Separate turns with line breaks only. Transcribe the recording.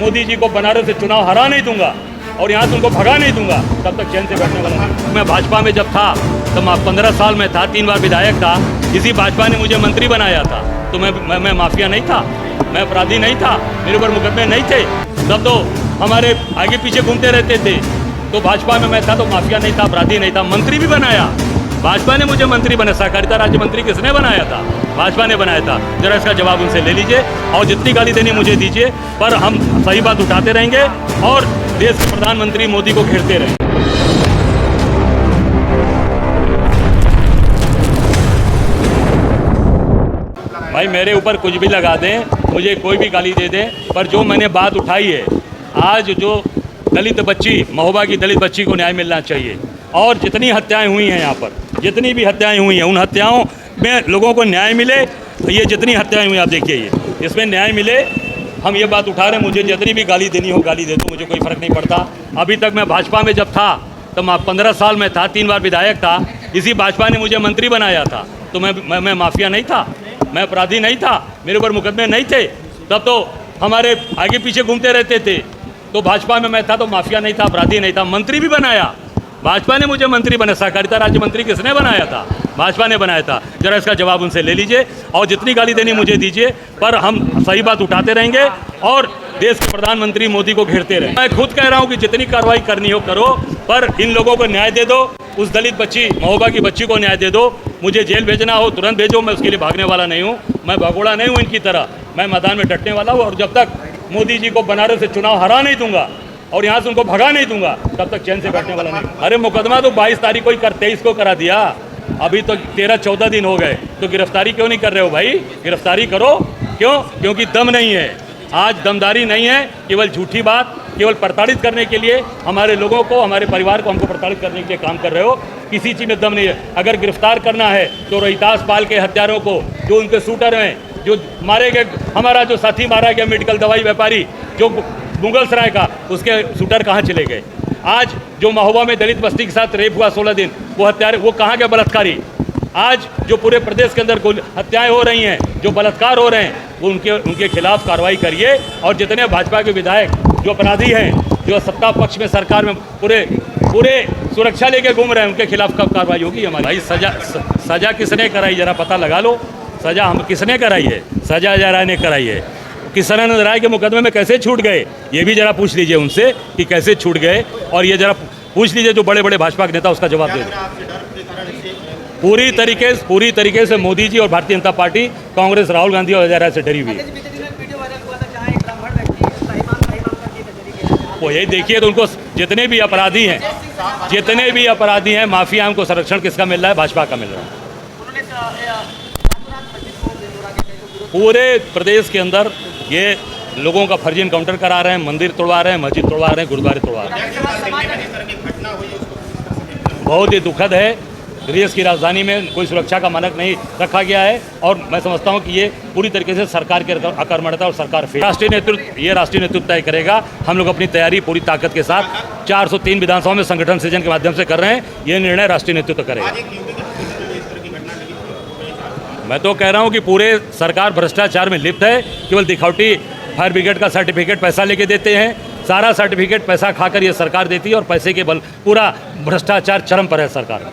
मोदी जी को बनारस से चुनाव हरा नहीं दूंगा और यहाँ से उनको भगा नहीं दूंगा, तब तक चैन से बैठने वाला नहीं। मैं भाजपा में जब था तो मैं 15 साल में था, 3 बार विधायक था। इसी भाजपा ने मुझे मंत्री बनाया था। तो मैं माफिया नहीं था, मैं अपराधी नहीं था, मेरे ऊपर मुकदमे नहीं थे। तब तो हमारे आगे पीछे घूमते रहते थे। तो भाजपा में मैं था तो माफिया नहीं था, अपराधी नहीं था। मंत्री भी बनाया, भाजपा ने मुझे मंत्री बनाया। सहकारिता राज्य मंत्री किसने बनाया था? भाजपा ने बनाया था। जरा इसका जवाब उनसे ले लीजिए और जितनी गाली देनी मुझे दीजिए, पर हम सही बात उठाते रहेंगे और देश के प्रधानमंत्री मोदी को घेरते रहेंगे। भाई मेरे ऊपर कुछ भी लगा दें, मुझे कोई भी गाली दे दें, पर जो मैंने बात उठाई है, आज जो दलित बच्ची, महोबा की दलित बच्ची को न्याय मिलना चाहिए। और जितनी हत्याएं हुई हैं यहाँ पर, जितनी भी हत्याएं हुई हैं, उन हत्याओं में लोगों को न्याय मिले। ये जितनी हत्याएं हुई आप देखिए, ये इसमें न्याय मिले। हम ये बात उठा रहे हैं, मुझे जितनी भी गाली देनी हो गाली दे दो, मुझे कोई फ़र्क नहीं पड़ता। अभी तक मैं भाजपा में जब था तो मैं 15 साल में था, 3 बार विधायक था। इसी भाजपा ने मुझे मंत्री बनाया था। तो मैं माफिया नहीं था, मैं अपराधी नहीं था, मेरे ऊपर मुकदमे नहीं थे। तब तो हमारे आगे पीछे घूमते रहते थे। तो भाजपा में मैं था तो माफिया नहीं था, अपराधी नहीं था। मंत्री भी बनाया, भाजपा ने मुझे मंत्री बनाया। सहकारिता राज्य मंत्री किसने बनाया था? भाजपा ने बनाया था। जरा इसका जवाब उनसे ले लीजिए और जितनी गाली देनी मुझे दीजिए, पर हम सही बात उठाते रहेंगे और देश के प्रधानमंत्री मोदी को घेरते रहेंगे। मैं खुद कह रहा हूँ कि जितनी कार्रवाई करनी हो करो, पर इन लोगों को न्याय दे दो। उस दलित बच्ची, महोबा की बच्ची को न्याय दे दो। मुझे जेल भेजना हो तुरंत भेजो, मैं उसके लिए भागने वाला नहीं हूँ। मैं भगोड़ा नहीं हूँ इनकी तरह, मैं मैदान में डटने वाला हूँ। और जब तक मोदी जी को बनारस से चुनाव हरा नहीं दूंगा और यहाँ से उनको भगा नहीं दूंगा, तब तक चैन से बैठने वाला नहीं। अरे मुकदमा तो 22 तारीख को ही 23 को करा दिया, अभी तो 13-14 दिन हो गए। तो गिरफ्तारी क्यों नहीं कर रहे हो भाई? गिरफ्तारी करो। क्यों? क्योंकि दम नहीं है। आज दमदारी नहीं है, केवल झूठी बात, केवल प्रताड़ित करने के लिए हमारे लोगों को, हमारे परिवार को, हमको प्रताड़ित करने के लिए काम कर रहे हो। किसी चीज़ में दम नहीं है। अगर गिरफ्तार करना है तो रोहितास पाल के हत्यारों को, जो उनके शूटर हैं, जो मारे गए, हमारा जो साथी मारा गया मेडिकल दवाई व्यापारी जो मुगल सराय का, उसके शूटर कहाँ चले गए? आज जो महोबा में दलित बस्ती के साथ रेप हुआ 16 दिन, वो हत्यारे, वो कहाँ के बलात्कारी? आज जो पूरे प्रदेश के अंदर हत्याएं हो रही हैं, जो बलात्कार हो रहे हैं, वो उनके खिलाफ कार्रवाई करिए। और जितने भाजपा के विधायक जो अपराधी हैं, जो सत्ता पक्ष में, सरकार में पूरे सुरक्षा लेके घूम रहे हैं, उनके खिलाफ कब कार्रवाई होगी हमारी? भाई सजा किसने कराई, जरा पता लगा लो। सजा हम किसने कराई है? सजा जरा ने कराई है। किशनानंद राय के मुकदमे में कैसे छूट गए, ये भी जरा पूछ लीजिए उनसे कि कैसे छूट गए। और ये जरा पूछ लीजिए जो बड़े बड़े भाजपा के नेता, उसका जवाब दे दो। पूरी तरीके से मोदी जी और भारतीय जनता पार्टी, कांग्रेस, राहुल गांधी और अजय राय से डरी हुई है। वो यही देखिए, तो उनको जितने भी अपराधी हैं, माफिया, उनको संरक्षण किसका मिल रहा है? भाजपा का मिल रहा है। पूरे प्रदेश के अंदर ये लोगों का फर्जी इनकाउंटर करा रहे हैं, मंदिर तोड़वा रहे हैं, मस्जिद तोड़वा रहे हैं, गुरुद्वारे तोड़वा रहे हैं। बहुत ही दुखद है। देश की राजधानी में कोई सुरक्षा का मानक नहीं रखा गया है और मैं समझता हूं कि ये पूरी तरीके से सरकार की अकर्मण्यता और सरकार फेल। राष्ट्रीय नेतृत्व तय करेगा। हम लोग अपनी तैयारी पूरी ताकत के साथ 403 विधानसभा में संगठन सृजन के माध्यम से कर रहे हैं। ये निर्णय राष्ट्रीय नेतृत्व करेगा। मैं तो कह रहा हूं कि पूरे सरकार भ्रष्टाचार में लिप्त है। केवल दिखावटी फायर ब्रिगेड का सर्टिफिकेट पैसा लेके देते हैं, सारा सर्टिफिकेट पैसा खाकर ये सरकार देती है और पैसे के बल पूरा भ्रष्टाचार चरम पर है सरकार।